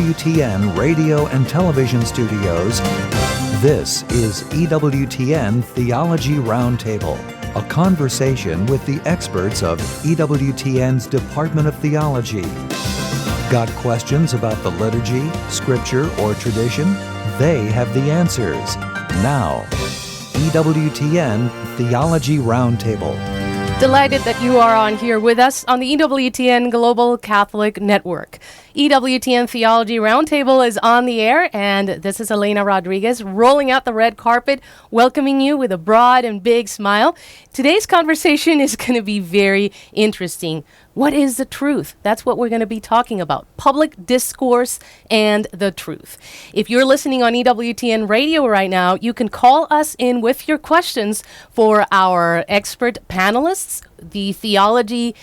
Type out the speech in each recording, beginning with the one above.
EWTN radio and television studios, this is EWTN Theology Roundtable, a conversation with the experts of EWTN's Department of Theology. Got questions about the liturgy, scripture, or tradition? They have the answers. Now, EWTN Theology Roundtable. Delighted that you are on here with us on the EWTN Global Catholic Network. EWTN Theology Roundtable is on the air, and this is Elena Rodriguez rolling out the red carpet, welcoming you with a broad and big smile. Today's conversation is going to be very interesting. What is the truth? That's what we're going to be talking about. Public discourse and the truth. If you're listening on EWTN radio right now, you can call us in with your questions for our expert panelists, the Theology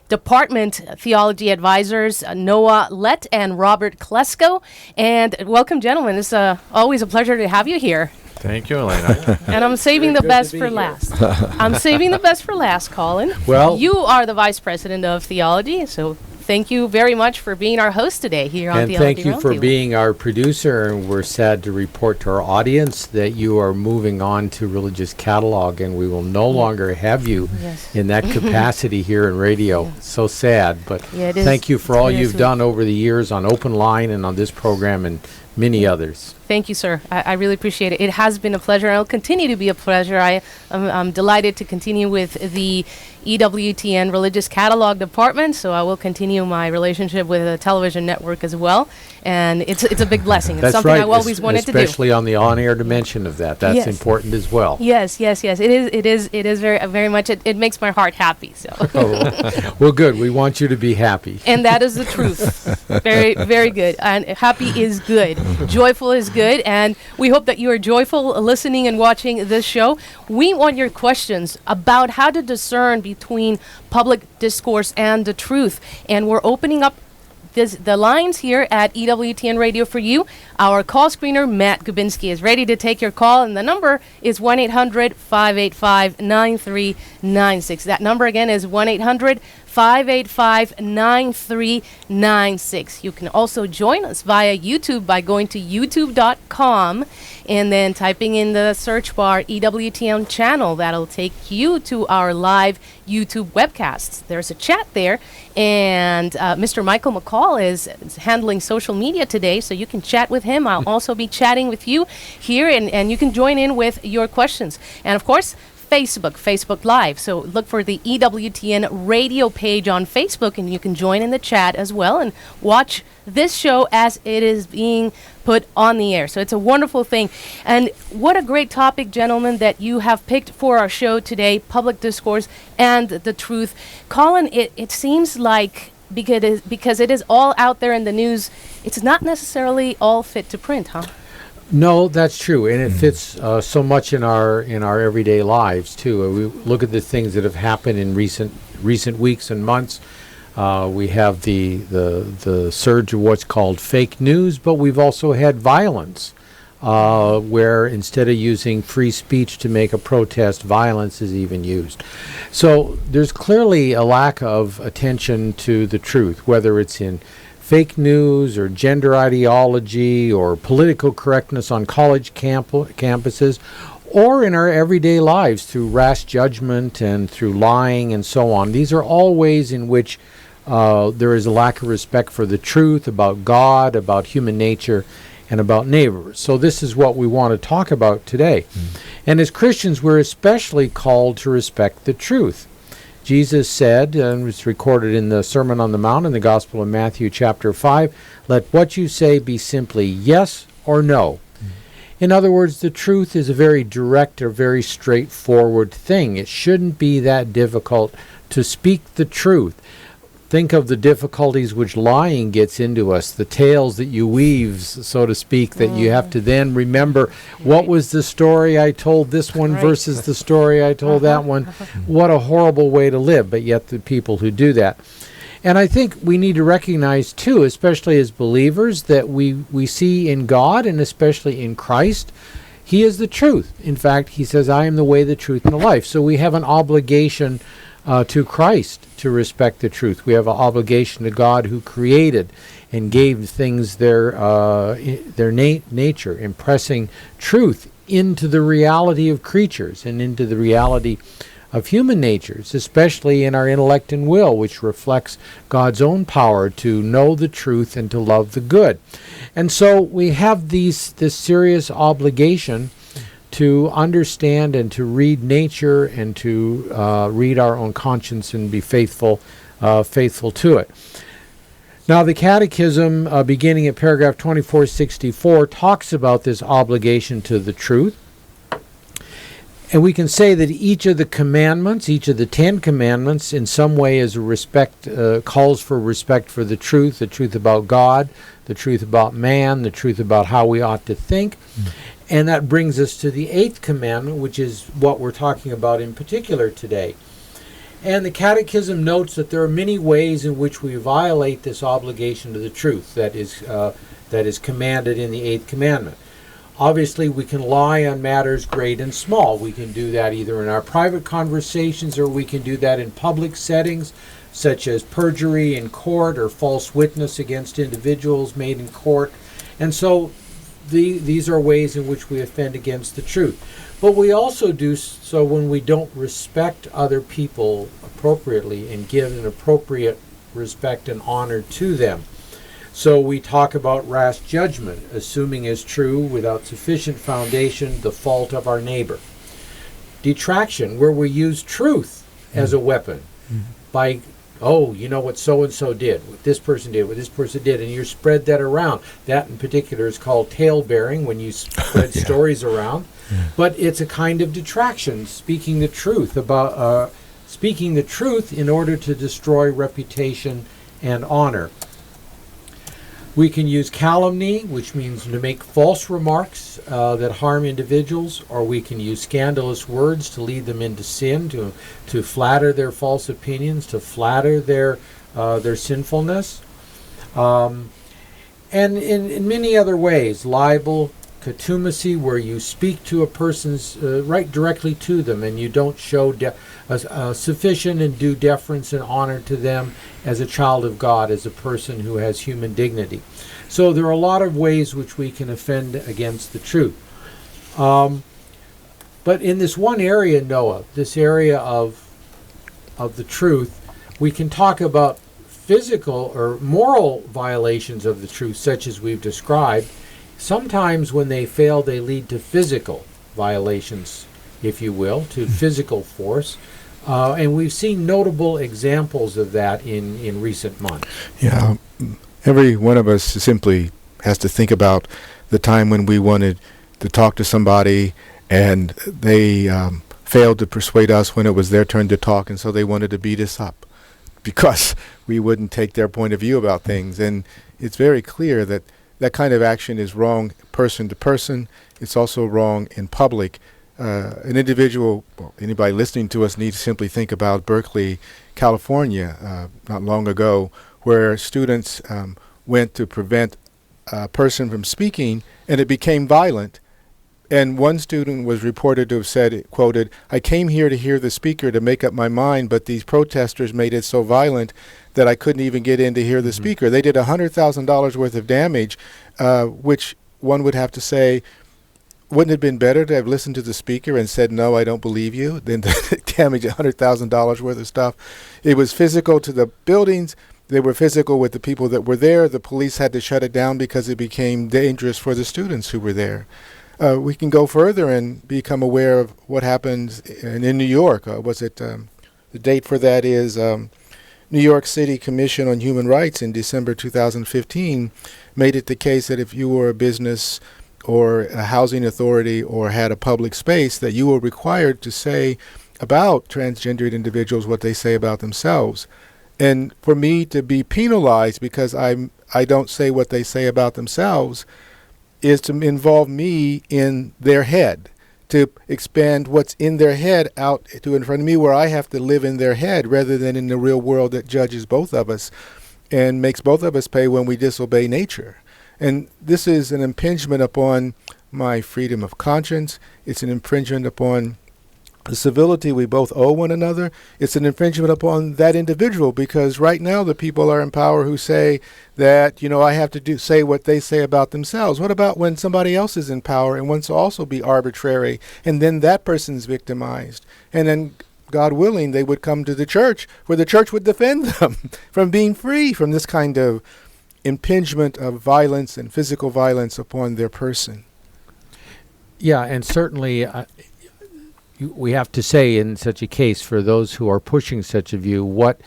Department Theology Advisors, Noah Lett and Robert Klesko. And welcome, gentlemen. It's always a pleasure to have you here. Thank you, Elena. And I'm saving the best for last. I'm saving the best for last, Colin. Well, you are the Vice President of Theology, so thank you very much for being our host today here on Theology Roundtable. And thank you for being our producer, and we're sad to report to our audience that you are moving on to Religious Catalog, and we will no longer have you in that capacity here in radio. Yeah. So sad, but thank you for all you've done over the years on Open Line and on this program and many others. Thank you, sir. I really appreciate it. It has been a pleasure, and it'll continue to be a pleasure. I'm delighted to continue with the EWTN Religious Catalog Department, so I will continue my relationship with the television network as well. And it's a big blessing. It's That's something right. I always wanted to do. Especially on the on-air dimension of that. That's important as well. Yes. It is very much. It makes my heart happy. So. Well, good. We want you to be happy. And that is the truth. Very, very good. And happy is good. Joyful is good. And we hope that you are joyful listening and watching this show. We want your questions about how to discern between public discourse and the truth. And we're opening up the lines here at EWTN Radio for you. Our call screener, Matt Gubinski, is ready to take your call, and the number is 1-800-585-9396. That number again is 1-800-585-9396. You can also join us via YouTube by going to youtube.com and then typing in the search bar EWTN channel. That'll take you to our live YouTube webcasts. There's a chat there, and Mr. Michael McCall is handling social media today, so you can chat with him. I'll also be chatting with you here, and you can join in with your questions. And of course, Facebook Live. So look for the EWTN radio page on Facebook, and you can join in the chat as well and watch this show as it is being put on the air. So it's a wonderful thing. And what a great topic, gentlemen, that you have picked for our show today, public discourse and the truth. Colin, it seems like because it is all out there in the news, it's not necessarily all fit to print, huh? No, that's true, and it fits so much in our everyday lives too. We look at the things that have happened in recent weeks and months. We have the surge of what's called fake news, but we've also had violence, where instead of using free speech to make a protest, violence is even used. So there's clearly a lack of attention to the truth, whether it's in fake news or gender ideology or political correctness on college campuses, or in our everyday lives through rash judgment and through lying and so on. These are all ways in which there is a lack of respect for the truth about God, about human nature, and about neighbors. So this is what we want to talk about today. And as Christians, we're especially called to respect the truth. Jesus said, and it's recorded in the Sermon on the Mount in the Gospel of Matthew chapter 5, "Let what you say be simply yes or no." In other words, the truth is a very direct or very straightforward thing. It shouldn't be that difficult to speak the truth. Think of the difficulties which lying gets into us, the tales that you weave, so to speak, that you have to then remember what was the story I told this one versus the story I told that one. What a horrible way to live, but yet the people who do that. And I think we need to recognize, too, especially as believers, that we see in God and especially in Christ, He is the truth. In fact, He says, "I am the way, the truth, and the life." So we have an obligation to Christ to respect the truth. We have an obligation to God who created and gave things their nature, impressing truth into the reality of creatures and into the reality of human natures, especially in our intellect and will, which reflects God's own power to know the truth and to love the good. And so we have this serious obligation to understand and to read nature and to read our own conscience and be faithful to it. Now, the Catechism, beginning at paragraph 2464, talks about this obligation to the truth. And we can say that each of the commandments, each of the 10 commandments, in some way is calls for respect for the truth about God, the truth about man, the truth about how we ought to think. And that brings us to the 8th commandment, which is what we're talking about in particular today. And the Catechism notes that there are many ways in which we violate this obligation to the truth that is commanded in the 8th commandment. Obviously, we can lie on matters great and small. We can do that either in our private conversations or we can do that in public settings, such as perjury in court or false witness against individuals made in court. And so these are ways in which we offend against the truth. But we also do so when we don't respect other people appropriately and give an appropriate respect and honor to them. So we talk about rash judgment, assuming as true, without sufficient foundation, the fault of our neighbor. Detraction, where we use truth as a weapon by, you know what so-and-so did, what this person did, what this person did, and you spread that around. That in particular is called tale-bearing, when you spread stories around. But it's a kind of detraction, speaking the truth in order to destroy reputation and honor. We can use calumny, which means to make false remarks that harm individuals, or we can use scandalous words to lead them into sin, to flatter their false opinions, to flatter their sinfulness. And in many other ways, libel, contumacy, where you speak to a person's right directly to them and you don't show sufficient and due deference and honor to them as a child of God, as a person who has human dignity. So there are a lot of ways which we can offend against the truth. But in this one area, Noah, this area of the truth, we can talk about physical or moral violations of the truth, such as we've described. Sometimes when they fail, they lead to physical violations, if you will, to physical force. And we've seen notable examples of that in recent months. Yeah, every one of us simply has to think about the time when we wanted to talk to somebody and they failed to persuade us when it was their turn to talk, and so they wanted to beat us up because we wouldn't take their point of view about things. And it's very clear that that kind of action is wrong person to person. It's also wrong in public. An individual, anybody listening to us, needs to simply think about Berkeley, California, not long ago, where students went to prevent a person from speaking, and it became violent. And one student was reported to have said, quoted, "I came here to hear the speaker to make up my mind, but these protesters made it so violent that I couldn't even get in to hear the speaker." They did $100,000 worth of damage, which one would have to say, wouldn't it have been better to have listened to the speaker and said, "No, I don't believe you," than to damage $100,000 worth of stuff? It was physical to the buildings. They were physical with the people that were there. The police had to shut it down because it became dangerous for the students who were there. We can go further and become aware of what happens in New York. The date for that is New York City Commission on Human Rights in December 2015 made it the case that if you were a business or a housing authority or had a public space, that you were required to say about transgendered individuals what they say about themselves. And for me to be penalized because I don't say what they say about themselves is to involve me in their head, to expand what's in their head out to in front of me, where I have to live in their head rather than in the real world that judges both of us and makes both of us pay when we disobey nature. And this is an impingement upon my freedom of conscience. It's an infringement upon the civility we both owe one another, it's an infringement upon that individual, because right now the people are in power who say that, I have to say what they say about themselves. What about when somebody else is in power and wants to also be arbitrary, and then that person's victimized? And then, God willing, they would come to the church, where the church would defend them from being free from this kind of impingement of violence and physical violence upon their person. Yeah, and certainly we have to say in such a case, for those who are pushing such a view, what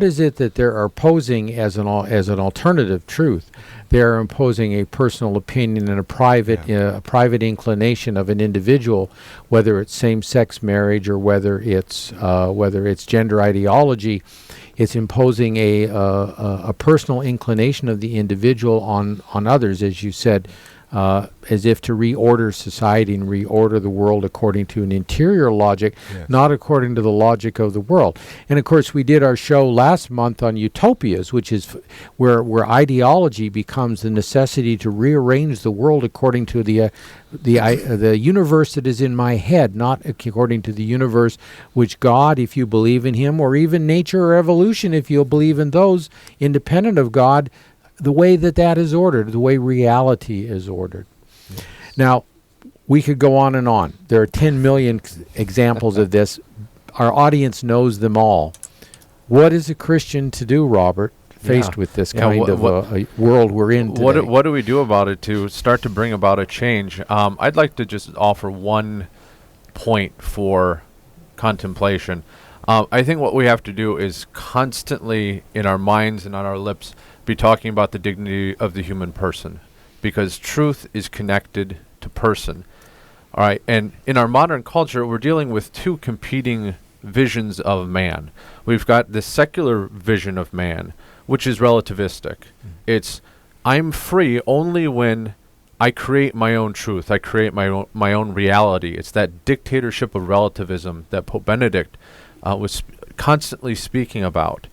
is it that they're opposing as an alternative truth? They're imposing a personal opinion and a private inclination of an individual, whether it's same-sex marriage or whether it's gender ideology. It's imposing a personal inclination of the individual on others, as you said, as if to reorder society and reorder the world according to an interior logic, not according to the logic of the world. And of course, we did our show last month on utopias, which is where ideology becomes the necessity to rearrange the world according to the universe that is in my head, not according to the universe which God, if you believe in Him, or even nature or evolution, if you believe in those independent of God, the way that is ordered, the way reality is ordered. Yes. Now, we could go on and on. There are 10 million examples of this. Our audience knows them all. What is a Christian to do, Robert, faced with this kind of a world we're in today? What do we do about it to start to bring about a change? I'd like to just offer one point for contemplation. I think what we have to do is constantly, in our minds and on our lips, be talking about the dignity of the human person, because truth is connected to person. All right, and in our modern culture, we're dealing with two competing visions of man. We've got the secular vision of man, which is relativistic. It's, I'm free only when I create my own truth. I create my own reality. It's that dictatorship of relativism that Pope Benedict was constantly speaking about.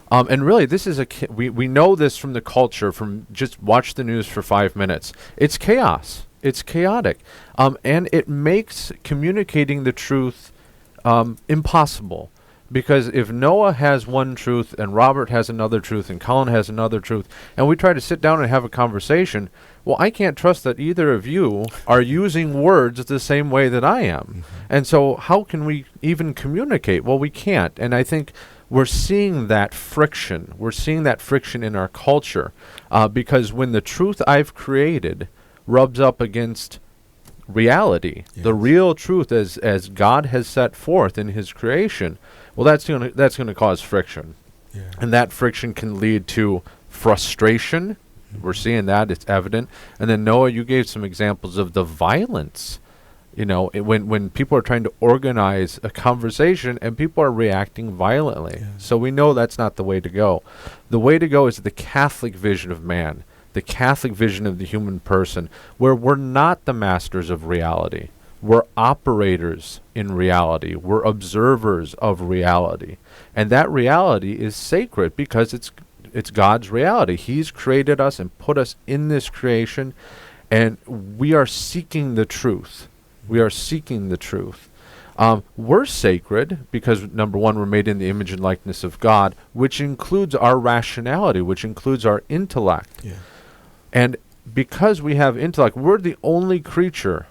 And really, this is we know this from the culture, from just watch the news for 5 minutes. It's chaos. It's chaotic. And it makes communicating the truth impossible. Because if Noah has one truth and Robert has another truth and Colin has another truth, and we try to sit down and have a conversation, well, I can't trust that either of you are using words the same way that I am. Mm-hmm. And so how can we even communicate? Well, we can't. And I think we're seeing that friction. We're seeing that friction in our culture because when the truth I've created rubs up against reality, the real truth as God has set forth in His creation, well, that's going to cause friction. Yeah. And that friction can lead to frustration. Mm-hmm. We're seeing that. It's evident. And then, Noah, you gave some examples of the violence. When people are trying to organize a conversation and people are reacting violently. Yeah. So we know that's not the way to go. The way to go is the Catholic vision of man, the Catholic vision of the human person, where we're not the masters of reality. We're operators in reality. We're observers of reality. And that reality is sacred because it's God's reality. He's created us and put us in this creation, and we are seeking the truth. We are seeking the truth. We're sacred because, number one, we're made in the image and likeness of God, which includes our rationality, which includes our intellect. Yeah. And because we have intellect, we're the only creature,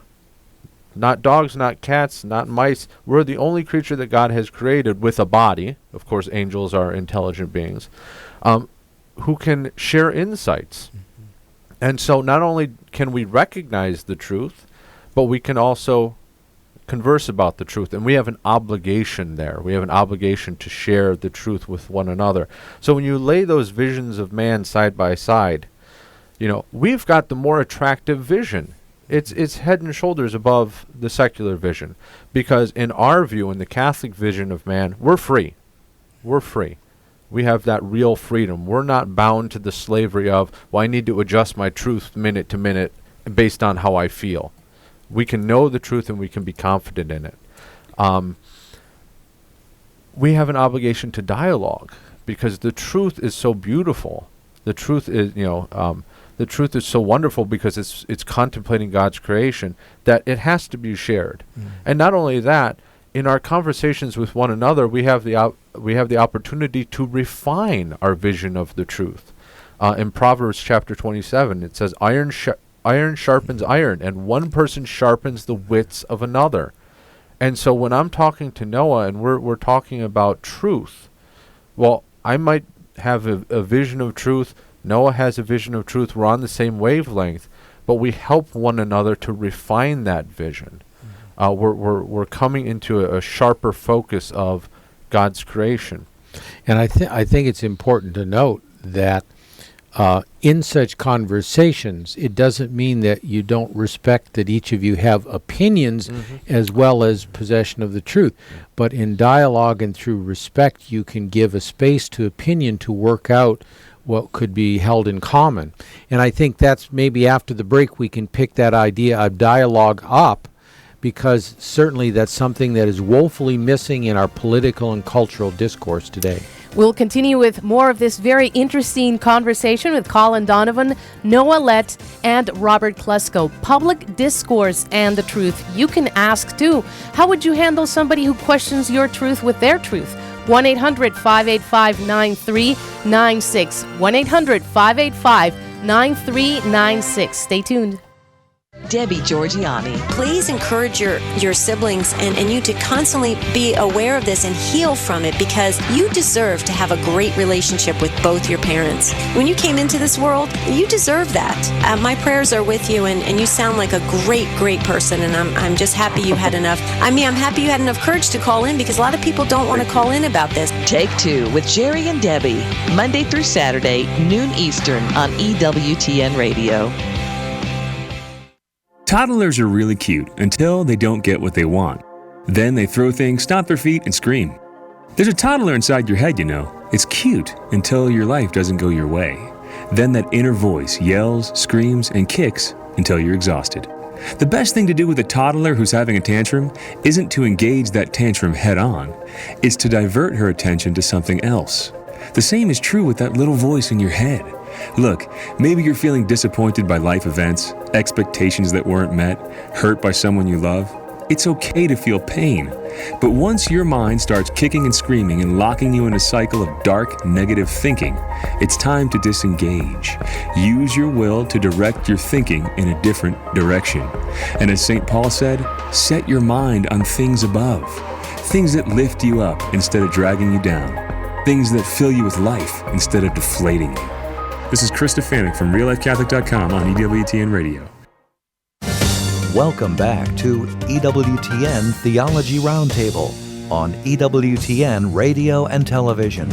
not dogs, not cats, not mice, we're the only creature that God has created with a body. Of course, angels are intelligent beings, who can share insights. Mm-hmm. And so not only can we recognize the truth, but we can also converse about the truth. And we have an obligation there. We have an obligation to share the truth with one another. So when you lay those visions of man side by side, we've got the more attractive vision. It's head and shoulders above the secular vision. Because in our view, in the Catholic vision of man, we're free. We're free. We have that real freedom. We're not bound to the slavery of, well, I need to adjust my truth minute to minute based on how I feel. We can know the truth and we can be confident in it. We have an obligation to dialogue because the truth is so beautiful. The truth is, the truth is so wonderful because it's contemplating God's creation that it has to be shared. Mm. And not only that, in our conversations with one another, we have the opportunity to refine our vision of the truth. In Proverbs chapter 27, it says, iron sharpens iron, and one person sharpens the wits of another. And so when I'm talking to Noah and we're talking about truth, well, I might have a vision of truth. Noah has a vision of truth. We're on the same wavelength, but we help one another to refine that vision. We're coming into a sharper focus of God's creation. And I think it's important to note that in such conversations, it doesn't mean that you don't respect that each of you have opinions as well as possession of the truth. But in dialogue and through respect, you can give a space to opinion to work out what could be held in common. And I think that's maybe after the break we can pick that idea of dialogue up, because certainly that's something that is woefully missing in our political and cultural discourse today. We'll continue with more of this very interesting conversation with Colin Donovan, Noah Lett, and Robert Klesko. Public discourse and the truth. You can ask too. How would you handle somebody who questions your truth with their truth? 1-800-585-9396. 1-800-585-9396. Stay tuned. Debbie Georgiani. Please encourage your siblings and you to constantly be aware of this and heal from it, because you deserve to have a great relationship with both your parents. When you came into this world, you deserve that. My prayers are with you, and you sound like a great person, and I'm just happy you had enough. I'm happy you had enough courage to call in, because a lot of people don't want to call in about this. Take Two with Jerry and Debbie, Monday through Saturday, noon Eastern on EWTN Radio. Toddlers are really cute until they don't get what they want. Then they throw things, stomp their feet, and scream. There's a toddler inside your head, you know. It's cute until your life doesn't go your way. Then that inner voice yells, screams, and kicks until you're exhausted. The best thing to do with a toddler who's having a tantrum isn't to engage that tantrum head on. It's to divert her attention to something else. The same is true with that little voice in your head. Look, maybe you're feeling disappointed by life events, expectations that weren't met, hurt by someone you love. It's okay to feel pain. But once your mind starts kicking and screaming and locking you in a cycle of dark, negative thinking, it's time to disengage. Use your will to direct your thinking in a different direction. And as St. Paul said, set your mind on things above. Things that lift you up instead of dragging you down. Things that fill you with life instead of deflating you. This is Chris Stefanik from RealLifeCatholic.com on EWTN Radio. Welcome back to EWTN Theology Roundtable on EWTN Radio and Television.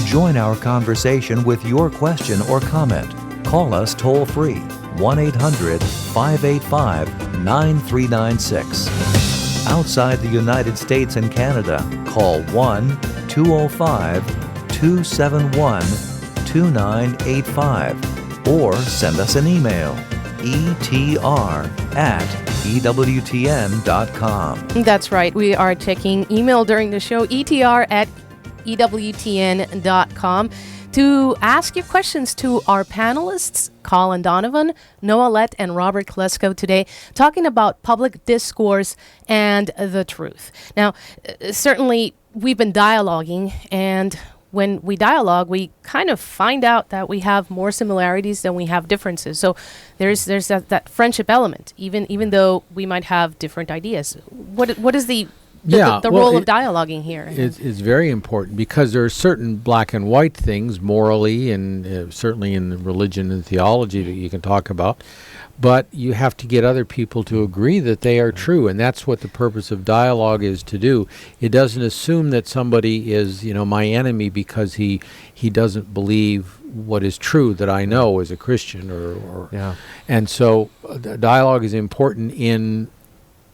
Join our conversation with your question or comment. Call us toll-free, 1-800-585-9396. Outside the United States and Canada, call 1-205-271-2985 or send us an email, etr@ewtn.com. That's right. We are checking email during the show, etr@ewtn.com, to ask your questions to our panelists, Colin Donovan, Noah Lett, and Robert Klesko today, talking about public discourse and the truth. Now, certainly we've been dialoguing, and when we dialogue, we kind of find out that we have more similarities than we have differences. So there's that friendship element, even though we might have different ideas. What is the role of dialoguing here? It's very important, because there are certain black and white things morally and certainly in religion and theology that you can talk about. But you have to get other people to agree that they are true, and that's what the purpose of dialogue is to do. It doesn't assume that somebody is, my enemy because he doesn't believe what is true that I know as a Christian, And so dialogue is important in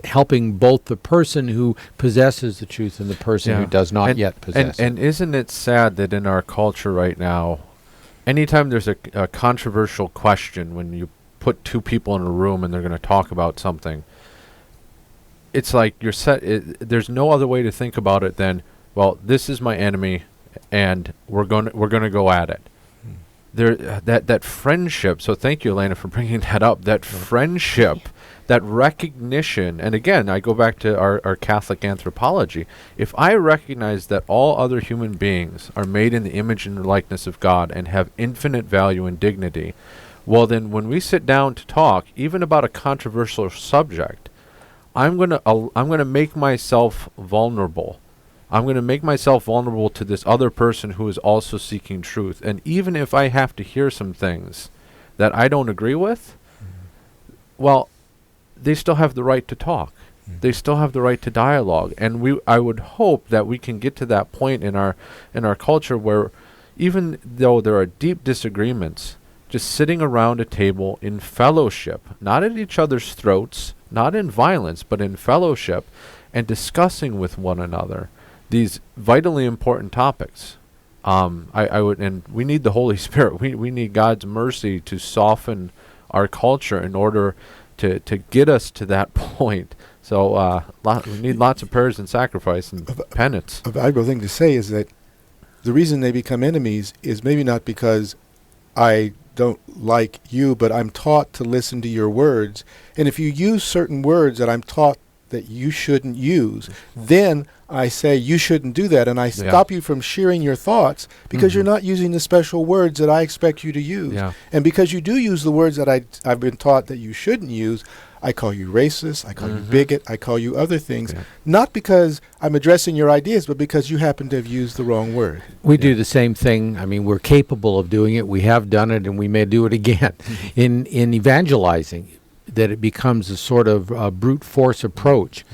helping both the person who possesses the truth and the person who does not yet possess it. And isn't it sad that in our culture right now, anytime there's a controversial question, when you put two people in a room and they're going to talk about something, it's like there's no other way to think about it than, well, this is my enemy and we're going to go at it. There that friendship, so thank you, Elena, for bringing that up, that friendship that recognition, and again, I go back to our Catholic anthropology. If I recognize that all other human beings are made in the image and likeness of God and have infinite value and dignity, well then when we sit down to talk, even about a controversial subject, I'm gonna make myself vulnerable. I'm going to make myself vulnerable to this other person who is also seeking truth. And even if I have to hear some things that I don't agree with, well, they still have the right to talk. They still have the right to dialogue. And I would hope that we can get to that point in our culture where even though there are deep disagreements, just sitting around a table in fellowship, not at each other's throats, not in violence, but in fellowship, and discussing with one another these vitally important topics. I would, and we need the Holy Spirit. We need God's mercy to soften our culture in order to get us to that point. So we need lots of prayers and sacrifice and penance. A valuable thing to say is that the reason they become enemies is maybe not because I don't like you, but I'm taught to listen to your words. And if you use certain words that I'm taught that you shouldn't use, then I say you shouldn't do that, and I stop you from sharing your thoughts because you're not using the special words that I expect you to use. Yeah. And because you do use the words that I've been taught that you shouldn't use, I call you racist, I call you bigot, I call you other things, not because I'm addressing your ideas, but because you happen to have used the wrong word. We do the same thing. I mean, we're capable of doing it. We have done it, and we may do it again. In evangelizing, that it becomes a sort of brute force approach.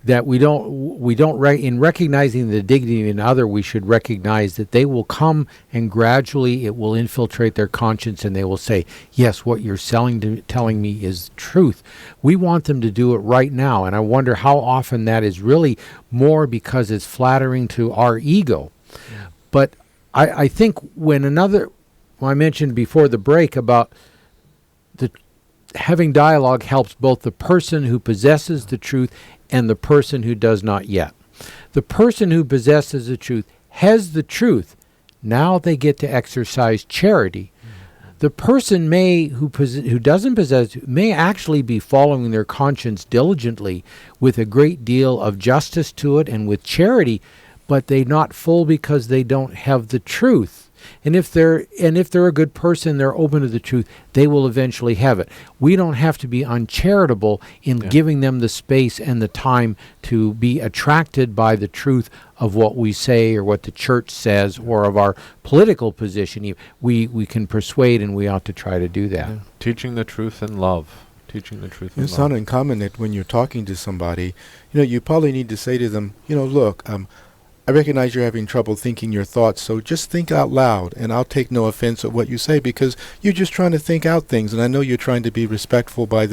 That in recognizing the dignity in other, we should recognize that they will come and gradually it will infiltrate their conscience and they will say, yes, what you're telling me is truth. We want them to do it right now, and I wonder how often that is really more because it's flattering to our ego. Yeah. But I think I mentioned before the break about having dialogue helps both the person who possesses the truth and the person who does not yet. The person who possesses the truth has the truth. Now they get to exercise charity. The person who doesn't possess may actually be following their conscience diligently with a great deal of justice to it and with charity, but they're not full because they don't have the truth. And if they're a good person, they're open to the truth, they will eventually have it. We don't have to be uncharitable in giving them the space and the time to be attracted by the truth of what we say or what the church says or of our political position. We can persuade, and we ought to try to do that. Yeah. Teaching the truth in love. Teaching the truth in love. It's not uncommon that when you're talking to somebody, you probably need to say to them, look, I recognize you're having trouble thinking your thoughts, so just think out loud, and I'll take no offense at what you say because you're just trying to think out things, and I know you're trying to be respectful by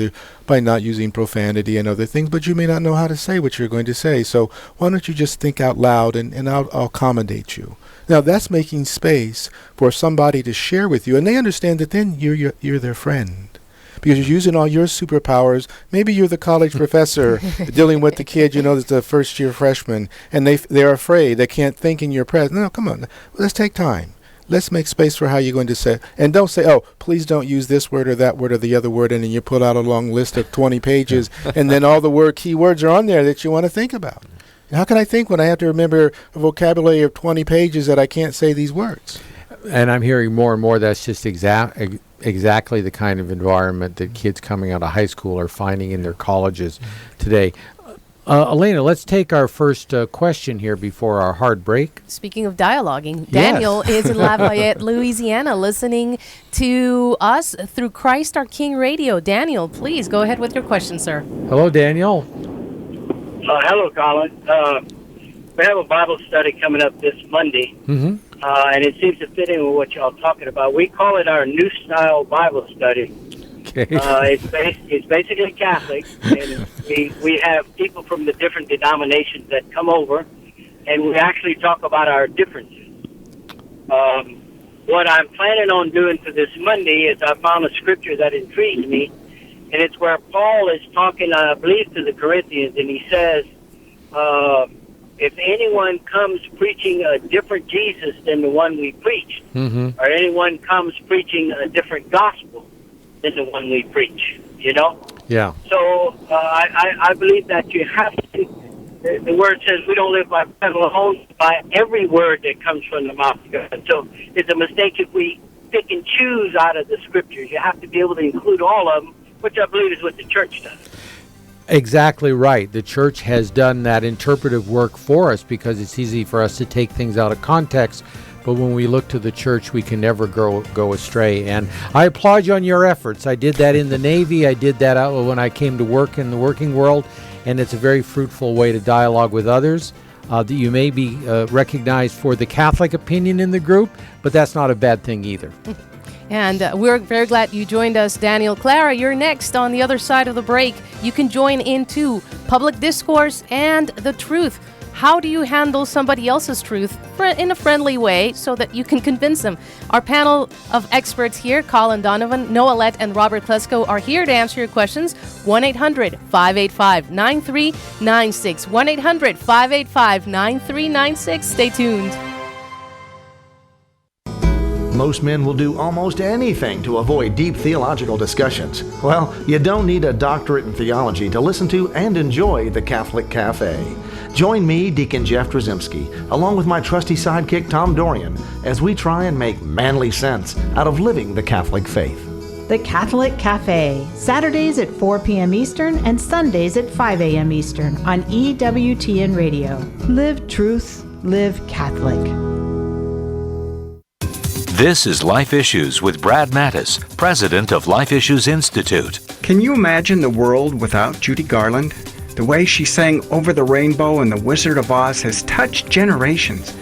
not using profanity and other things, but you may not know how to say what you're going to say, so why don't you just think out loud, and I'll accommodate you. Now, that's making space for somebody to share with you, and they understand that then you're their friend. Because you're using all your superpowers. Maybe you're the college professor dealing with the kid, that's a first-year freshman, and they're afraid. They can't think in your presence. No, come on. Let's take time. Let's make space for how you're going to say. And don't say, oh, please don't use this word or that word or the other word, and then you pull out a long list of 20 pages, and then all the key words are on there that you want to think about. How can I think when I have to remember a vocabulary of 20 pages that I can't say these words? And I'm hearing more and more that's just exactly the kind of environment that kids coming out of high school are finding in their colleges today. Elena, let's take our first question here before our hard break. Speaking of dialoguing, Daniel is in Lafayette, Louisiana, listening to us through Christ Our King Radio. Daniel, please go ahead with your question, sir. Hello, Daniel. Hello, Colin. We have a Bible study coming up this Monday. And it seems to fit in with what y'all talking about. We call it our New Style Bible Study. Okay. It's basically Catholic, and we have people from the different denominations that come over, and we actually talk about our differences. What I'm planning on doing for this Monday is I found a scripture that intrigued me, and it's where Paul is talking, I believe, to the Corinthians, and he says, if anyone comes preaching a different Jesus than the one we preached, or anyone comes preaching a different gospel than the one we preach, Yeah. So I believe that you have to. The word says we don't live by bread alone, by every word that comes from the mouth of God. So it's a mistake if we pick and choose out of the scriptures. You have to be able to include all of them, which I believe is what the church does. Exactly right. The church has done that interpretive work for us because it's easy for us to take things out of context. But when we look to the church, we can never go astray. And I applaud you on your efforts. I did that in the Navy. I did that when I came to work in the working world. And it's a very fruitful way to dialogue with others. That you may be recognized for the Catholic opinion in the group, but that's not a bad thing either. And we're very glad you joined us, Daniel. Clara, you're next on the other side of the break. You can join into public discourse and the truth. How do you handle somebody else's truth in a friendly way so that you can convince them? Our panel of experts here, Colin, Donovan, Noah Lett, and Robert Klesko, are here to answer your questions. 1-800-585-9396. 1-800-585-9396. Stay tuned. Most men will do almost anything to avoid deep theological discussions. Well, you don't need a doctorate in theology to listen to and enjoy the Catholic Cafe. Join me, Deacon Jeff Drzymski, along with my trusty sidekick Tom Dorian, as we try and make manly sense out of living the Catholic faith. The Catholic Cafe, Saturdays at 4 p.m. Eastern and Sundays at 5 a.m. Eastern on EWTN Radio. Live truth, live Catholic. This is Life Issues with Brad Mattis, president of Life Issues Institute. Can you imagine the world without Judy Garland? The way she sang Over the Rainbow and The Wizard of Oz has touched generations.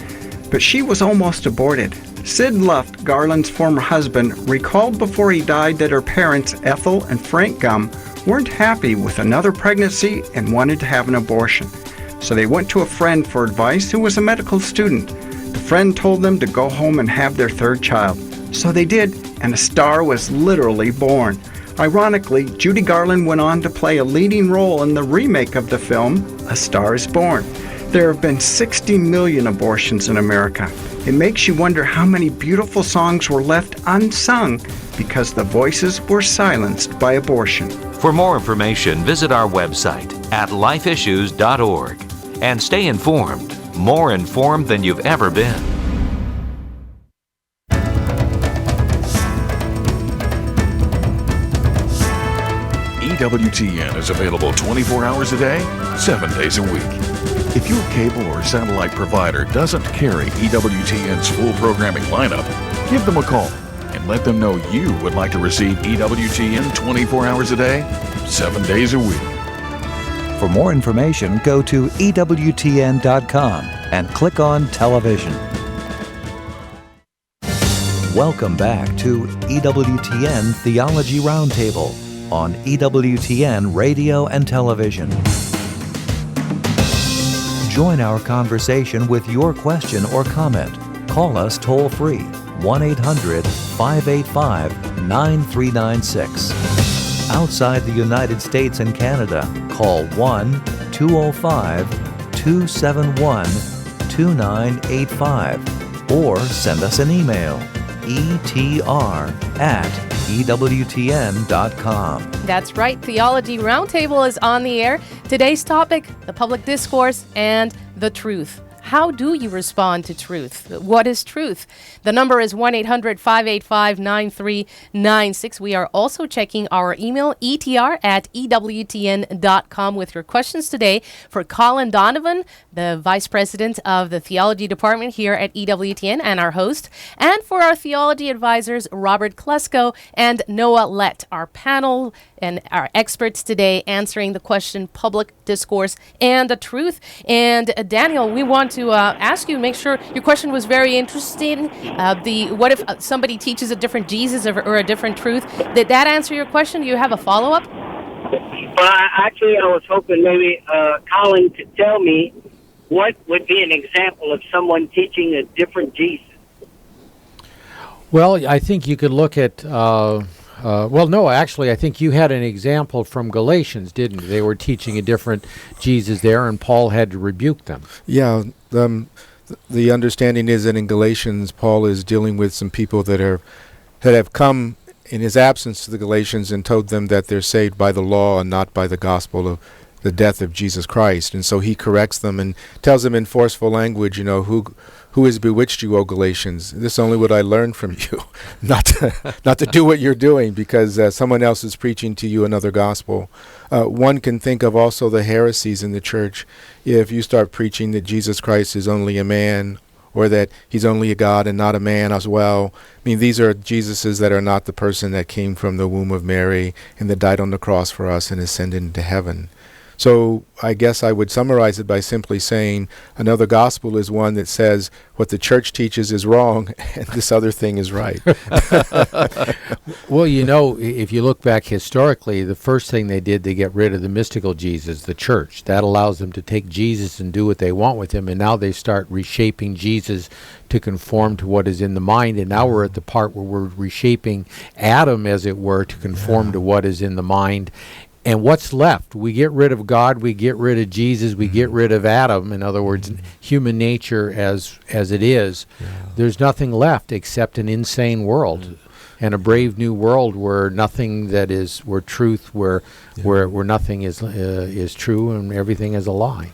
But she was almost aborted. Sid Luft, Garland's former husband, recalled before he died that her parents, Ethel and Frank Gum, weren't happy with another pregnancy and wanted to have an abortion. So they went to a friend for advice who was a medical student. The friend told them to go home and have their third child. So they did, and a star was literally born. Ironically, Judy Garland went on to play a leading role in the remake of the film, A Star is Born. There have been 60 million abortions in America. It makes you wonder how many beautiful songs were left unsung because the voices were silenced by abortion. For more information, visit our website at lifeissues.org and stay informed, more informed than you've ever been. EWTN is available 24 hours a day, 7 days a week. If your cable or satellite provider doesn't carry EWTN's full programming lineup, give them a call and let them know you would like to receive EWTN 24 hours a day, 7 days a week. For more information, go to EWTN.com and click on television. Welcome back to EWTN Theology Roundtable on EWTN Radio and Television. Join our conversation with your question or comment. Call us toll-free, 1-800-585-9396. Outside the United States and Canada, call 1-205-271-2985 or send us an email, etr@ewtn.com. That's right. Theology Roundtable is on the air. Today's topic, the public discourse and the truth. How do you respond to truth? What is truth? The number is 1-800-585-9396. We are also checking our email, etr@ewtn.com, with your questions today for Colin Donovan, the Vice President of the Theology Department here at EWTN and our host, and for our theology advisors, Robert Klesko and Noah Lett, our panel and our experts today answering the question, public discourse and the truth. And Daniel, we want to ask you, make sure your question was very interesting. What if somebody teaches a different Jesus or a different truth? Did that answer your question? Do you have a follow-up? Well, I was hoping maybe Colin could tell me what would be an example of someone teaching a different Jesus. Well, I think you could look at I think you had an example from Galatians, didn't you? They were teaching a different Jesus there, and Paul had to rebuke them. Yeah, the understanding is that in Galatians, Paul is dealing with some people that have come in his absence to the Galatians and told them that they're saved by the law and not by the gospel of the death of Jesus Christ. And so he corrects them and tells them in forceful language, who has bewitched you, O Galatians? This is only what I learned from you, not to do what you're doing, because someone else is preaching to you another gospel. One can think of also the heresies in the church. If you start preaching that Jesus Christ is only a man, or that he's only a God and not a man as well. I mean, these are Jesuses that are not the person that came from the womb of Mary and that died on the cross for us and ascended into heaven. So I guess I would summarize it by simply saying another gospel is one that says what the church teaches is wrong and this other thing is right. Well, if you look back historically, the first thing they did, they get rid of the mystical Jesus, the church. That allows them to take Jesus and do what they want with him, and now they start reshaping Jesus to conform to what is in the mind, and now we're at the part where we're reshaping Adam, as it were, to conform to what is in the mind. And what's left? We get rid of God, we get rid of Jesus, we get rid of Adam, in other words, human nature as it is. There's nothing left except an insane world and a brave new world where nothing that is, where truth, where nothing is true and everything is a lie.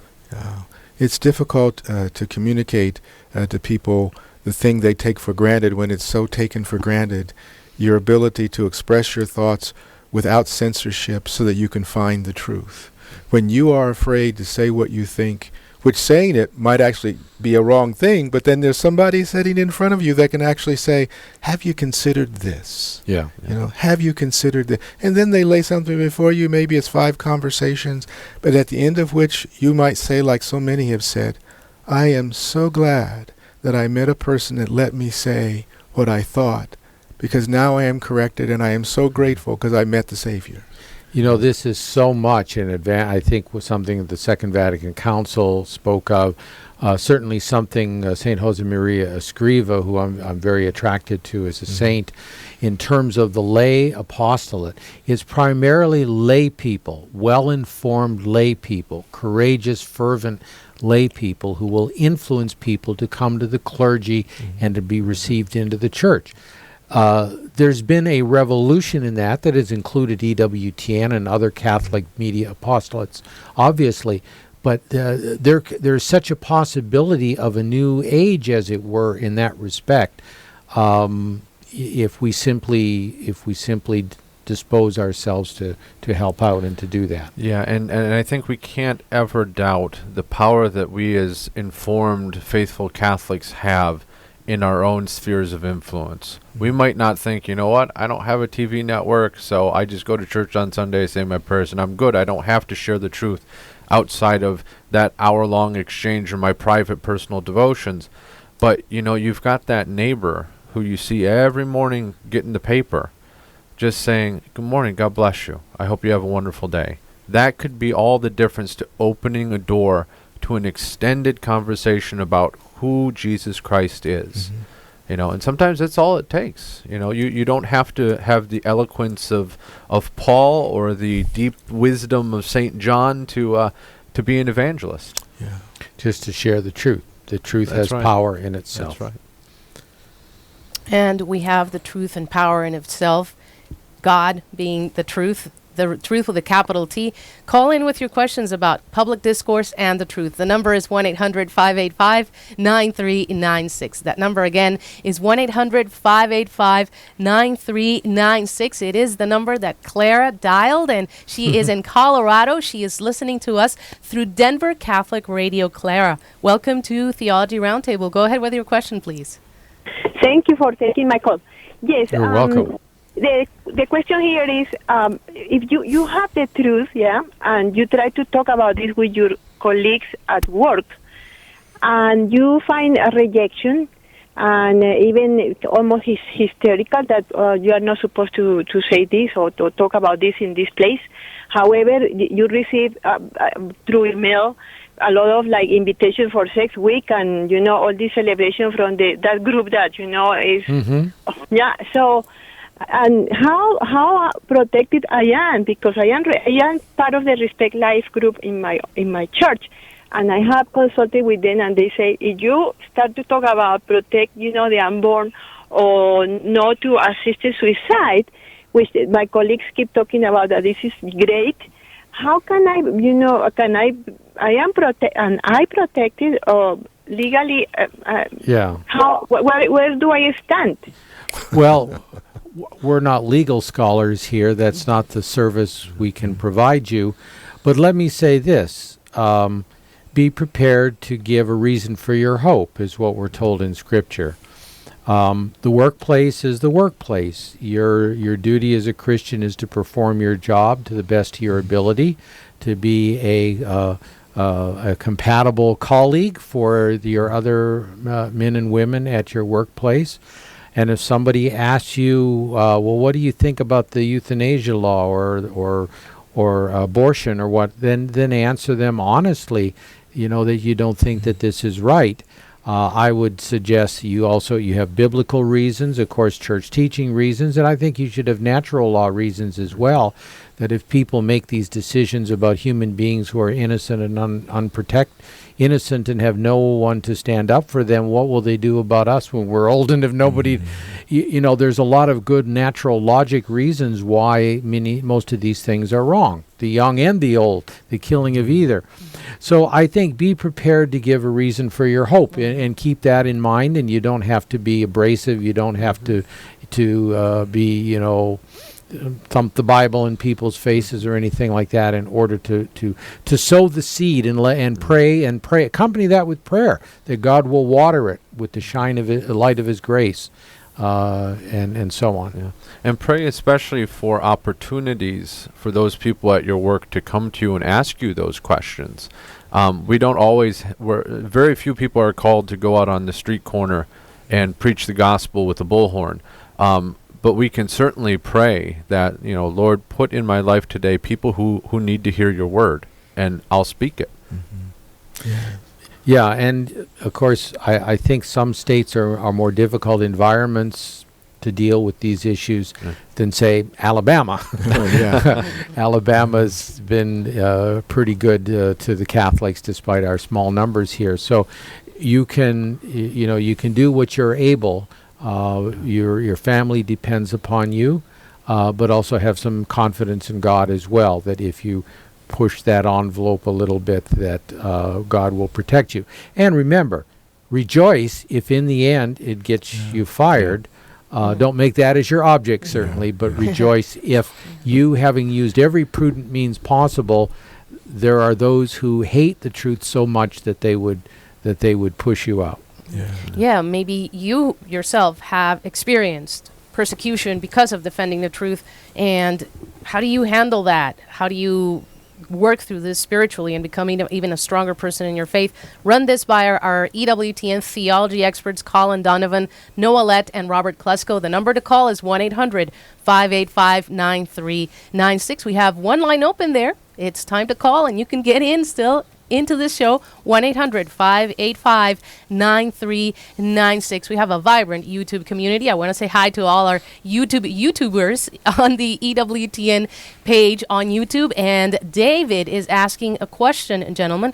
It's difficult to communicate to people the thing they take for granted when it's so taken for granted, your ability to express your thoughts without censorship so that you can find the truth. When you are afraid to say what you think, which saying it might actually be a wrong thing, but then there's somebody sitting in front of you that can actually say, have you considered this? Yeah. Have you considered this? And then they lay something before you, maybe it's 5 conversations, but at the end of which you might say, like so many have said, I am so glad that I met a person that let me say what I thought, because now I am corrected, and I am so grateful because I met the Savior. This is so much in advance. I think was something that the Second Vatican Council spoke of. Certainly something St. Josemaria Escriva, who I'm very attracted to as a saint, in terms of the lay apostolate, is primarily lay people, well-informed lay people, courageous, fervent lay people who will influence people to come to the clergy and to be received into the church. There's been a revolution in that has included EWTN and other Catholic media apostolates, obviously, but there's such a possibility of a new age, as it were, in that respect, if we simply dispose ourselves to help out and to do that. Yeah, and I think we can't ever doubt the power that we as informed, faithful Catholics have in our own spheres of influence. We might not think, I don't have a TV network, so I just go to church on Sunday, say my prayers, and I'm good. I don't have to share the truth outside of that hour-long exchange or my private personal devotions. But, you've got that neighbor who you see every morning getting the paper, just saying, good morning, God bless you. I hope you have a wonderful day. That could be all the difference to opening a door to an extended conversation about who Jesus Christ is. And sometimes that's all it takes. You don't have to have the eloquence of Paul or the deep wisdom of St. John to be an evangelist. Yeah. Just to share the truth. The truth has power in itself. That's right. And we have the truth and power in itself, God being the truth with a capital T. Call in with your questions about public discourse and the truth. The number is 1-800-585-9396. That number again is 1-800-585-9396. It is the number that Clara dialed, and she is in Colorado. She is listening to us through Denver Catholic Radio. Clara, welcome to Theology Roundtable. Go ahead with your question, please. Thank you for taking my call. Yes. You're welcome. The question here is, if you have the truth, and you try to talk about this with your colleagues at work, and you find a rejection, and even almost hysterical that you are not supposed to say this or to talk about this in this place. However, you receive through email a lot of invitation for sex week and all this celebration from that group that is so. And how protected I am, because I am part of the Respect Life group in my church, and I have consulted with them, and they say if you start to talk about protect the unborn or not to assist suicide, which my colleagues keep talking about that this is great. How can I, I am protected legally? Yeah. Where do I stand? Well, we're not legal scholars here. That's not the service we can provide you. But let me say this. Be prepared to give a reason for your hope, is what we're told in Scripture. The workplace is the workplace. Your duty as a Christian is to perform your job to the best of your ability, to be a compatible colleague for your other men and women at your workplace. And if somebody asks you, well, what do you think about the euthanasia law or abortion or what, then answer them honestly, that you don't think that this is right. I would suggest you have biblical reasons, of course, church teaching reasons, and I think you should have natural law reasons as well, that if people make these decisions about human beings who are innocent and innocent and have no one to stand up for them, what will they do about us when we're old and if nobody, there's a lot of good natural logic reasons why most of these things are wrong. The young and the old, the killing of either. So I think be prepared to give a reason for your hope and keep that in mind, and you don't have to be abrasive. You don't have to be, thump the Bible in people's faces or anything like that in order to sow the seed and pray, accompany that with prayer that God will water it with the light of His grace, and so on. Yeah. And pray especially for opportunities for those people at your work to come to you and ask you those questions. Very few people are called to go out on the street corner and preach the gospel with a bullhorn. But we can certainly pray that, Lord, put in my life today people who need to hear your word, and I'll speak it. Mm-hmm. Yeah, and of course, I think some states are more difficult environments to deal with these issues than, say, Alabama. Alabama's been pretty good to the Catholics despite our small numbers here. So you can do what you're able. Your family depends upon you, but also have some confidence in God as well, that if you push that envelope a little bit, that God will protect you. And remember, rejoice if in the end it gets you fired. Don't make that as your object, certainly, but rejoice if you, having used every prudent means possible, there are those who hate the truth so much that they would push you out. Yeah, maybe you yourself have experienced persecution because of defending the truth, and how do you handle that? How do you work through this spiritually and becoming even a stronger person in your faith? Run this by our EWTN theology experts, Colin, Donovan, Noah Lett, and Robert Klesko. The number to call is 1-800-585-9396. We have one line open there. It's time to call, and you can get in still into this show, 1-800-585-9396. We have a vibrant YouTube community. I want to say hi to all our YouTubers on the EWTN page on YouTube. And David is asking a question, gentlemen.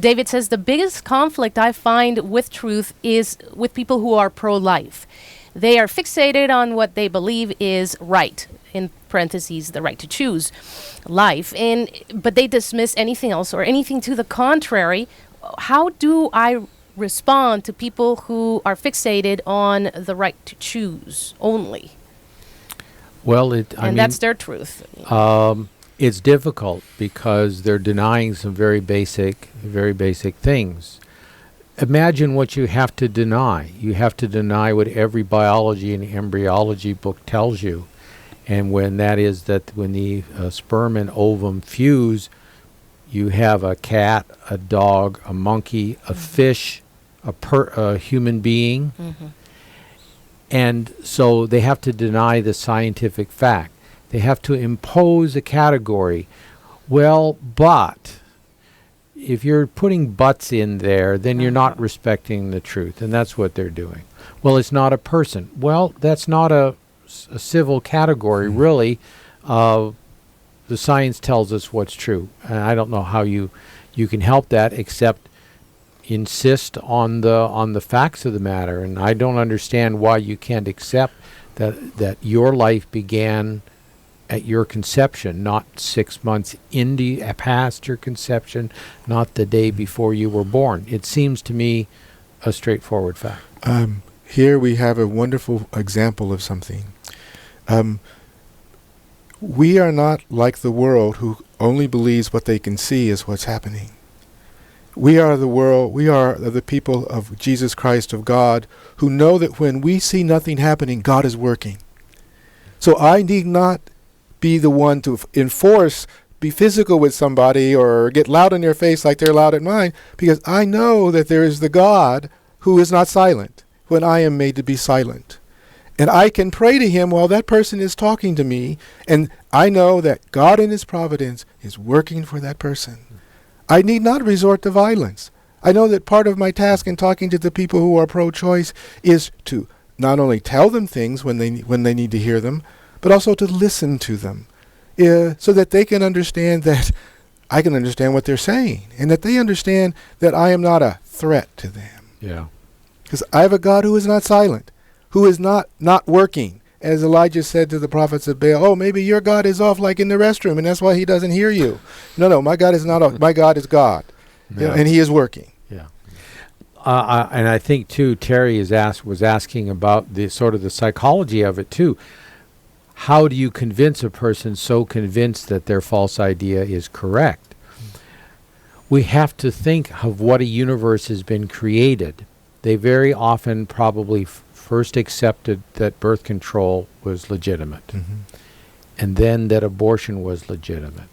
David says, the biggest conflict I find with truth is with people who are pro-life. They are fixated on what they believe is right, in parentheses, the right to choose life, but they dismiss anything else or anything to the contrary. How do I respond to people who are fixated on the right to choose only? Well, that's their truth. It's difficult because they're denying some very basic things. Imagine what you have to deny. You have to deny what every biology and embryology book tells you. And when the sperm and ovum fuse, you have a cat, a dog, a monkey, a fish, a human being. Mm-hmm. And so they have to deny the scientific fact. They have to impose a category. Well, but if you're putting buts in there, then you're not respecting the truth. And that's what they're doing. Well, it's not a person. Well, that's not a civil category, really. The science tells us what's true, and I don't know how you can help that except insist on the facts of the matter. And I don't understand why you can't accept that your life began at your conception, not 6 months past your conception, not the day before you were born. It seems to me a straightforward fact. Here we have a wonderful example of something. We are not like the world who only believes what they can see is what's happening. We are the world, we are the people of Jesus Christ, of God, who know that when we see nothing happening, God is working. So I need not be the one to be physical with somebody or get loud in their face like they're loud at mine, because I know that there is the God who is not silent when I am made to be silent. And I can pray to him while that person is talking to me, and I know that God in his providence is working for that person. I need not resort to violence. I know that part of my task in talking to the people who are pro-choice is to not only tell them things when they need to hear them, but also to listen to them, so that they can understand that I can understand what they're saying, and that they understand that I am not a threat to them. Yeah. Because I have a God who is not silent, who is not working. As Elijah said to the prophets of Baal, oh, maybe your God is off like in the restroom, and that's why he doesn't hear you. No, my God is not off. My God is God, and he is working. Yeah. And I think, too, Terry was asking about the sort of the psychology of it, too. How do you convince a person so convinced that their false idea is correct? We have to think of what a universe has been created. They very often probably first accepted that birth control was legitimate, and then that abortion was legitimate,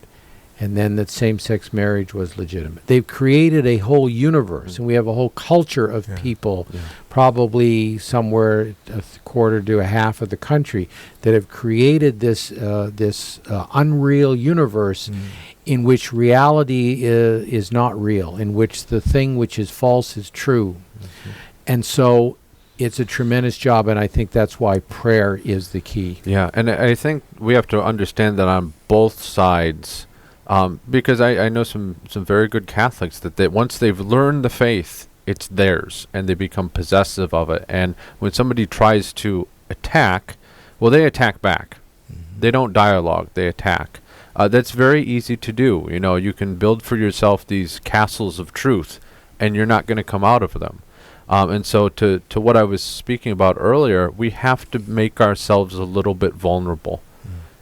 and then that same-sex marriage was legitimate. They've created a whole universe, and we have a whole culture of people, probably somewhere a quarter to a half of the country, that have created this unreal universe in which reality is not real, in which the thing which is false is true. And so it's a tremendous job, and I think that's why prayer is the key. Yeah, and I think we have to understand that on both sides, because I know some very good Catholics that once they've learned the faith, it's theirs, and they become possessive of it. And when somebody tries to attack, well, they attack back. They don't dialogue, they attack. That's very easy to do. You know, you can build for yourself these castles of truth, and you're not going to come out of them. And so to what I was speaking about earlier, we have to make ourselves a little bit vulnerable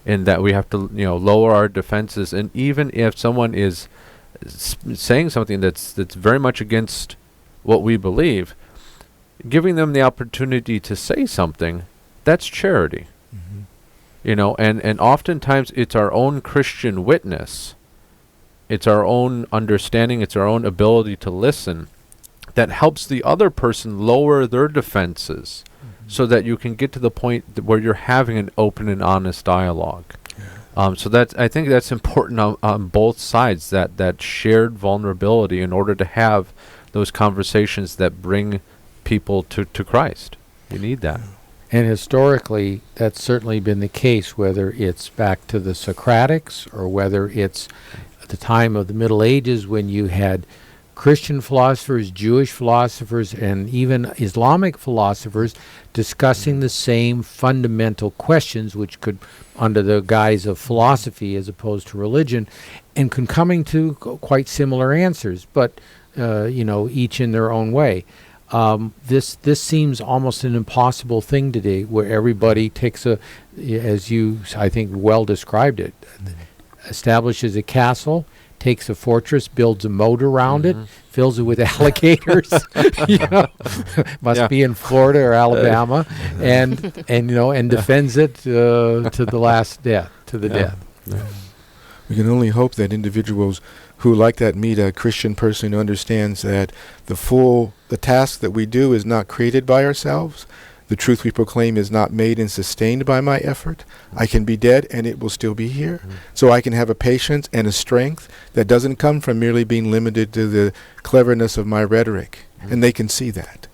in that we have to, lower our defenses. And even if someone is saying something that's very much against what we believe, giving them the opportunity to say something, that's charity. And oftentimes it's our own Christian witness. It's our own understanding. It's our own ability to listen that helps the other person lower their defenses so that you can get to the point where you're having an open and honest dialogue. So I think that's important on both sides, that shared vulnerability in order to have those conversations that bring people to Christ. You need that. And historically, that's certainly been the case, whether it's back to the Socratics or whether it's at the time of the Middle Ages when you had Christian philosophers, Jewish philosophers, and even Islamic philosophers discussing the same fundamental questions, which could, under the guise of philosophy as opposed to religion, and coming to quite similar answers, but each in their own way. This seems almost an impossible thing today, where everybody takes as you, I think, well described it, establishes a castle, takes a fortress, builds a moat around it, fills it with alligators. Must be in Florida or Alabama, and defends it to the last death, to the death. We can only hope that individuals who like that meet a Christian person who understands that the task that we do is not created by ourselves. The truth we proclaim is not made and sustained by my effort. I can be dead and it will still be here. So I can have a patience and a strength that doesn't come from merely being limited to the cleverness of my rhetoric. And they can see that.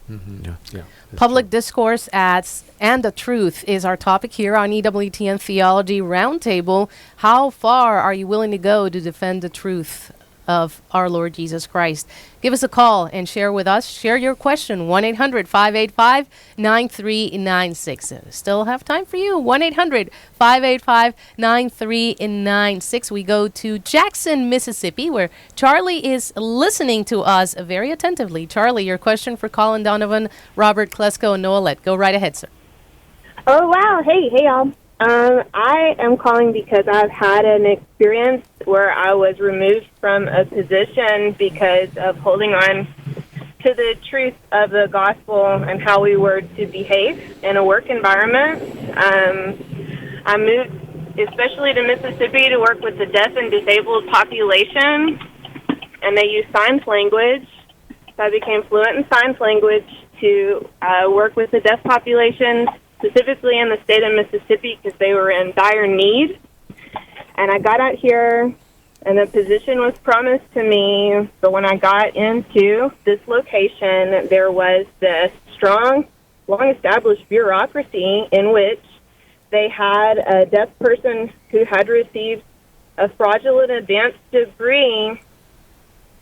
Public discourse and the truth is our topic here on EWTN Theology Roundtable. How far are you willing to go to defend the truth of our Lord Jesus Christ. Give us a call and share with us. Share your question, 1-800-585-9396. Still have time for you, 1-800-585-9396. We go to Jackson, Mississippi, where Charlie is listening to us very attentively. Charlie, your question for Colin, Donovan, Robert, Klesko, and Noelette. Go right ahead, sir. Oh, wow. Hey, y'all. I am calling because I've had an experience where I was removed from a position because of holding on to the truth of the gospel and how we were to behave in a work environment. I moved especially to Mississippi to work with the deaf and disabled population, and they use signs language. So I became fluent in signs language to work with the deaf population, specifically in the state of Mississippi, because they were in dire need. And I got out here, and the position was promised to me, but when I got into this location, there was this strong, long-established bureaucracy in which they had a deaf person who had received a fraudulent advanced degree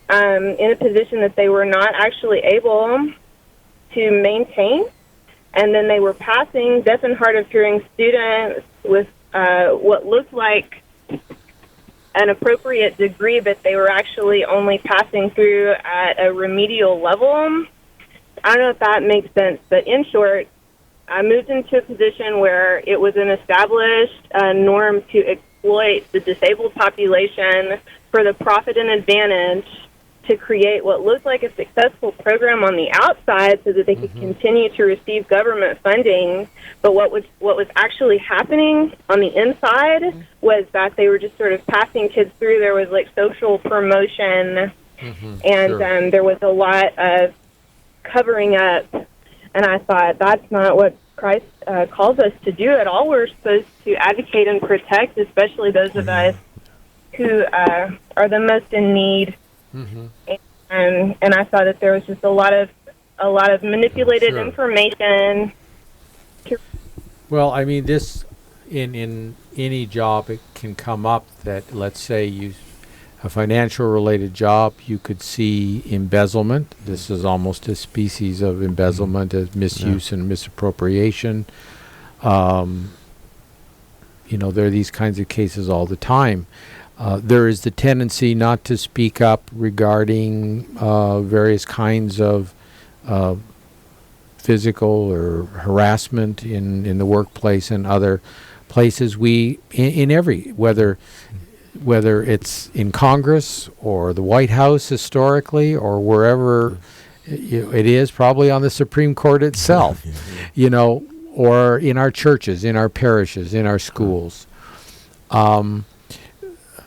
in a position that they were not actually able to maintain. And then they were passing deaf and hard of hearing students with what looked like an appropriate degree, but they were actually only passing through at a remedial level. I don't know if that makes sense, but in short, I moved into a position where it was an established norm to exploit the disabled population for the profit and advantage, to create what looked like a successful program on the outside so that they could continue to receive government funding. But what was actually happening on the inside was that they were just sort of passing kids through. There was like social promotion, and there was a lot of covering up. And I thought, that's not what Christ calls us to do at all. We're supposed to advocate and protect, especially those of us who are the most in need. And I saw that there was just a lot of manipulated information. Well, I mean, this in any job, it can come up that, let's say, a financial related job, you could see embezzlement. This is almost a species of embezzlement, as misuse and misappropriation. There are these kinds of cases all the time. There is the tendency not to speak up regarding various kinds of physical or harassment in the workplace and other places. Whether it's in Congress or the White House historically or wherever it is, probably on the Supreme Court itself, or in our churches, in our parishes, in our schools.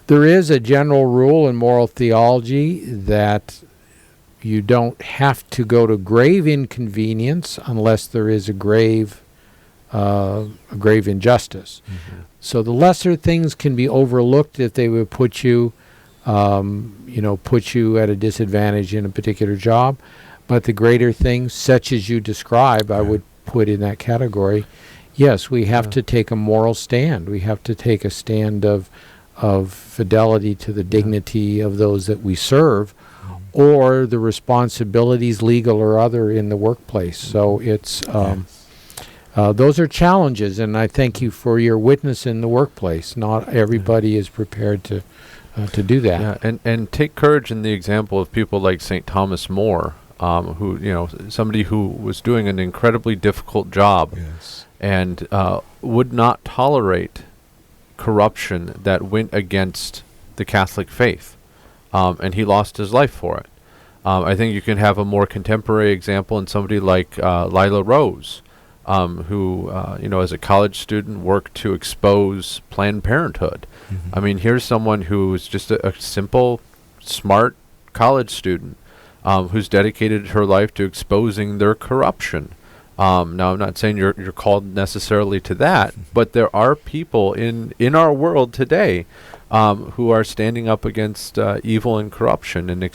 There is a general rule in moral theology that you don't have to go to grave inconvenience unless there is a grave injustice. So the lesser things can be overlooked if they would put you at a disadvantage in a particular job. But the greater things, such as you describe, I would put in that category. Yes, we have to take a moral stand. We have to take a stand of fidelity to the dignity of those that we serve, or the responsibilities, legal or other, in the workplace. So it's those are challenges, and I thank you for your witness in the workplace. Not everybody is prepared to do that. Yeah, and take courage in the example of people like St. Thomas More, who somebody who was doing an incredibly difficult job, and would not tolerate corruption that went against the Catholic faith, and he lost his life for it. I think you can have a more contemporary example in somebody like Lila Rose, who as a college student worked to expose Planned Parenthood. I mean, here's someone who is just a simple, smart college student who's dedicated her life to exposing their corruption. Now, I'm not saying you're called necessarily to that, but there are people in our world today who are standing up against evil and corruption and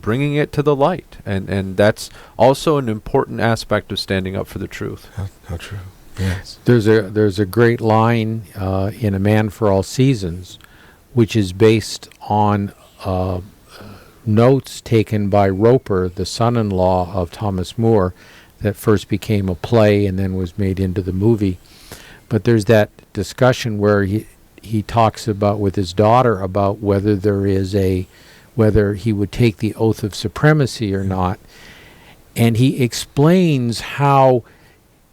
bringing it to the light, and that's also an important aspect of standing up for the truth. How true. Yes. There's a great line in A Man for All Seasons, which is based on notes taken by Roper, the son-in-law of Thomas More, that first became a play and then was made into the movie. But there's that discussion where he talks about with his daughter about whether whether he would take the oath of supremacy or not. And he explains how,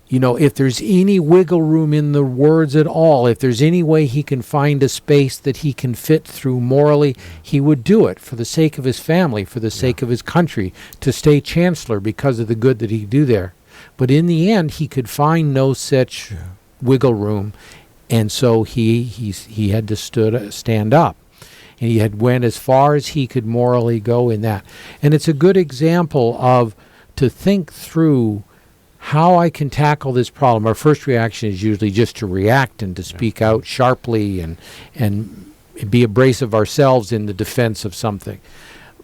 if there's any wiggle room in the words at all, if there's any way he can find a space that he can fit through morally, he would do it for the sake of his family, for the sake of his country, to stay chancellor because of the good that he'd do there. But in the end, he could find no such wiggle room, and so he had to stand up. And he had went as far as he could morally go in that. And it's a good example of to think through how I can tackle this problem. Our first reaction is usually just to react and to speak out sharply and be abrasive ourselves in the defense of something.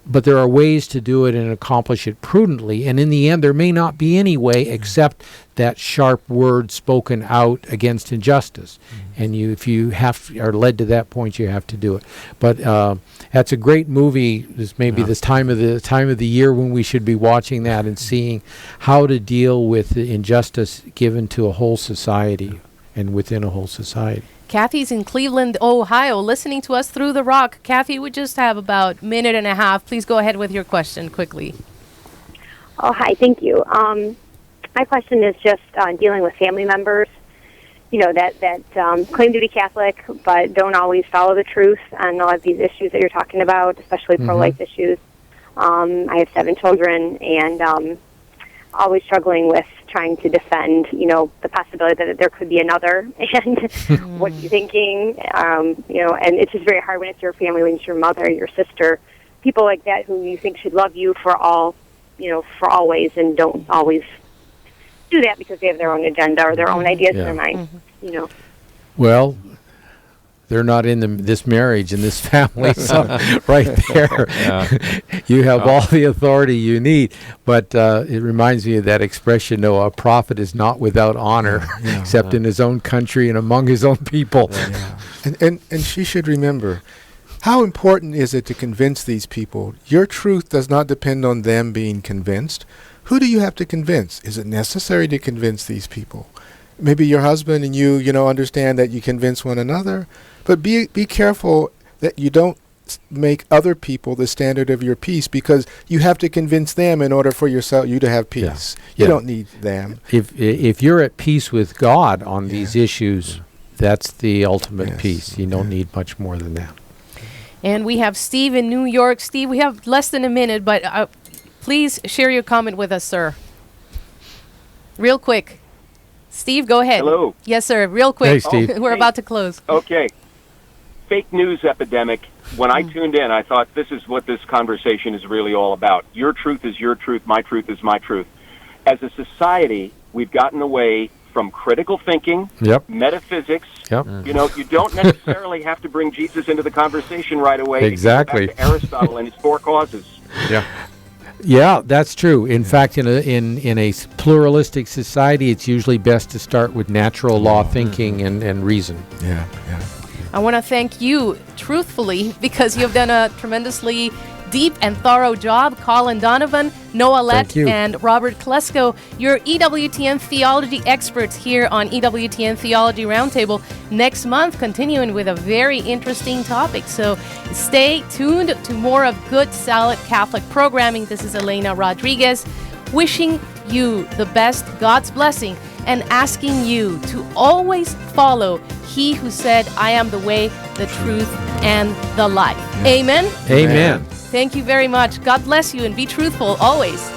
But there are ways to do it and accomplish it prudently. And in the end, there may not be any way except that sharp word spoken out against injustice. And if you are led to that point, you have to do it. But that's a great movie. This may be this time of the year when we should be watching that and seeing how to deal with the injustice given to a whole society and within a whole society. Kathy's in Cleveland, Ohio, listening to us through the rock. Kathy, we just have about a minute and a half. Please go ahead with your question quickly. Oh, hi. Thank you. My question is just dealing with family members, that claim to be Catholic but don't always follow the truth on a lot of these issues that you're talking about, especially pro-life issues. I have 7 children and always struggling with trying to defend, the possibility that there could be another, and what you're thinking, and it's just very hard when it's your family, when it's your mother, your sister, people like that who you think should love you for always, and don't always do that because they have their own agenda or their own ideas in their mind, Well, they're not in this marriage and this family, so right there, you have all the authority you need. But it reminds me of that expression, a prophet is not without honor, except in his own country and among his own people. And she should remember, how important is it to convince these people? Your truth does not depend on them being convinced. Who do you have to convince? Is it necessary to convince these people? Maybe your husband and you understand that you convince one another, but be careful that you don't make other people the standard of your peace, because you have to convince them in order for you to have peace. You don't need them. If you're at peace with God on these issues, that's the ultimate peace. You don't need much more than that. And we have Steve in New York. Steve, we have less than a minute, but please share your comment with us, sir. Real quick. Steve, go ahead. Hello. Yes, sir. Real quick. Hey, Steve. We're about to close. Okay. Fake news epidemic. When I tuned in, I thought this is what this conversation is really all about. Your truth is your truth. My truth is my truth. As a society, we've gotten away from critical thinking, metaphysics. You don't necessarily have to bring Jesus into the conversation right away. Exactly. Back to Aristotle and his 4 causes. Yeah, that's true. In fact, in a pluralistic society, it's usually best to start with natural law thinking and reason. I want to thank you, truthfully, because you've done a tremendously deep and thorough job. Colin Donovan, Noah Lett, and Robert Klesko, your EWTN theology experts here on EWTN Theology Roundtable. Next month, continuing with a very interesting topic. So stay tuned to more of good, solid Catholic programming. This is Elena Rodriguez, wishing you the best, God's blessing, and asking you to always follow He who said, I am the way, the truth, and the life. Amen? Amen. Thank you very much. God bless you, and be truthful always.